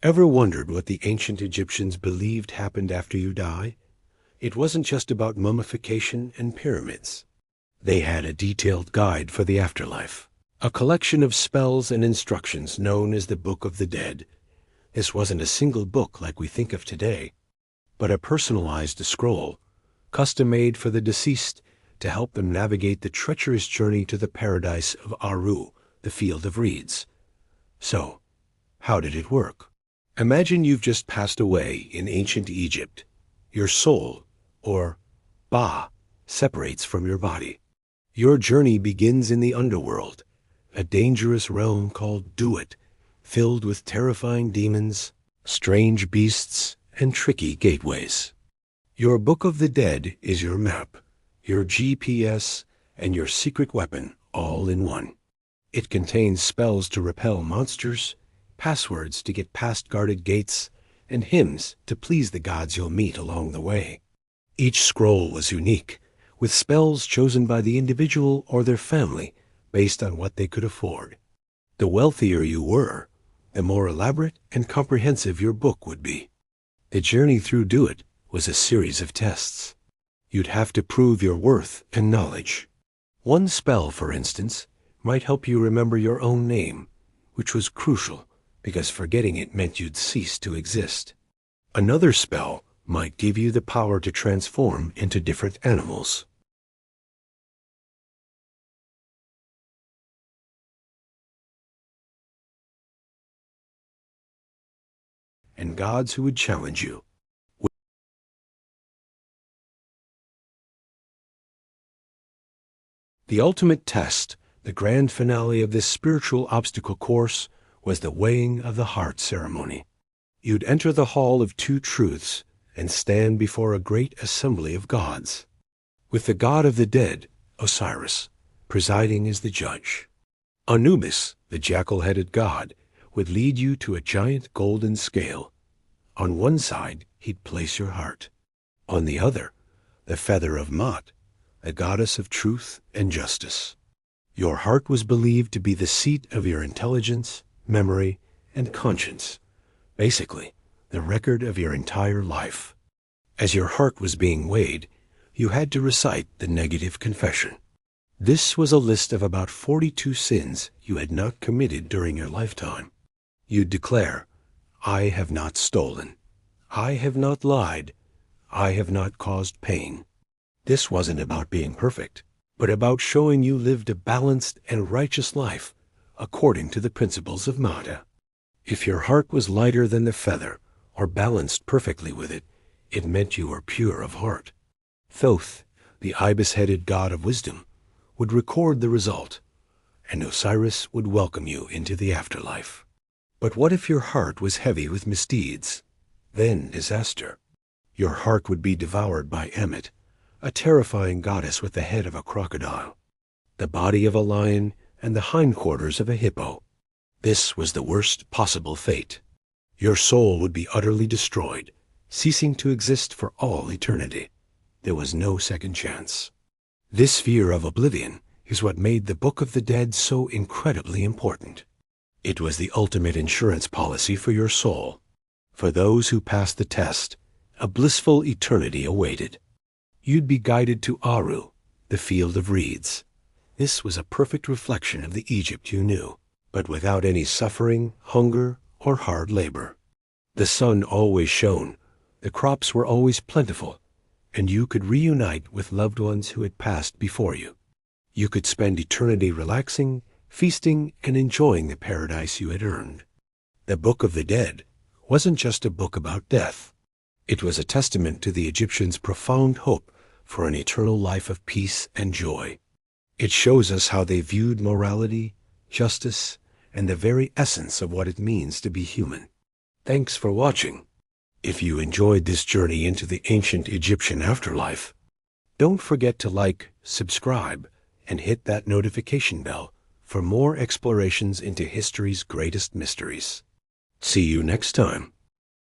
Ever wondered what the ancient Egyptians believed happened after you die? It wasn't just about mummification and pyramids. They had a detailed guide for the afterlife, a collection of spells and instructions known as the Book of the Dead. This wasn't a single book like we think of today, but a personalized scroll, custom-made for the deceased to help them navigate the treacherous journey to the paradise of Aru, the field of reeds. So, how did it work? Imagine you've just passed away in ancient Egypt. Your soul, or Ba, separates from your body. Your journey begins in the Underworld, a dangerous realm called Duat, filled with terrifying demons, strange beasts, and tricky gateways. Your Book of the Dead is your map, your GPS, and your secret weapon all in one. It contains spells to repel monsters, passwords to get past guarded gates, and hymns to please the gods you'll meet along the way. Each scroll was unique, with spells chosen by the individual or their family based on what they could afford. The wealthier you were, the more elaborate and comprehensive your book would be. The journey through Duat was a series of tests. You'd have to prove your worth and knowledge. One spell, for instance, might help you remember your own name, which was crucial because forgetting it meant you'd cease to exist. Another spell might give you the power to transform into different animals. And gods who would challenge you. The ultimate test, the grand finale of this spiritual obstacle course, was the weighing of the heart ceremony. You'd enter the Hall of Two Truths and stand before a great assembly of gods, with the god of the dead, Osiris, presiding as the judge. Anubis, the jackal-headed god, would lead you to a giant golden scale. On one side, he'd place your heart. On the other, the feather of Maat, a goddess of truth and justice. Your heart was believed to be the seat of your intelligence, memory, and conscience. Basically, the record of your entire life. As your heart was being weighed, you had to recite the negative confession. This was a list of about 42 sins you had not committed during your lifetime. You'd declare, I have not stolen. I have not lied. I have not caused pain. This wasn't about being perfect, but about showing you lived a balanced and righteous life according to the principles of Mata. If your heart was lighter than the feather, or balanced perfectly with it, it meant you were pure of heart. Thoth, the ibis-headed god of wisdom, would record the result, and Osiris would welcome you into the afterlife. But what if your heart was heavy with misdeeds? Then disaster. Your heart would be devoured by Ammit, a terrifying goddess with the head of a crocodile, the body of a lion, and the hindquarters of a hippo. This was the worst possible fate. Your soul would be utterly destroyed, ceasing to exist for all eternity. There was no second chance. This fear of oblivion is what made the Book of the Dead so incredibly important. It was the ultimate insurance policy for your soul. For those who passed the test, a blissful eternity awaited. You'd be guided to Aru, the field of reeds. This was a perfect reflection of the Egypt you knew, but without any suffering, hunger, or hard labor. The sun always shone, the crops were always plentiful, and you could reunite with loved ones who had passed before you. You could spend eternity relaxing, feasting, and enjoying the paradise you had earned. The Book of the Dead wasn't just a book about death. It was a testament to the Egyptians' profound hope for an eternal life of peace and joy. It shows us how they viewed morality, justice, and the very essence of what it means to be human. Thanks for watching. If you enjoyed this journey into the ancient Egyptian afterlife, don't forget to like, subscribe, and hit that notification bell for more explorations into history's greatest mysteries. See you next time.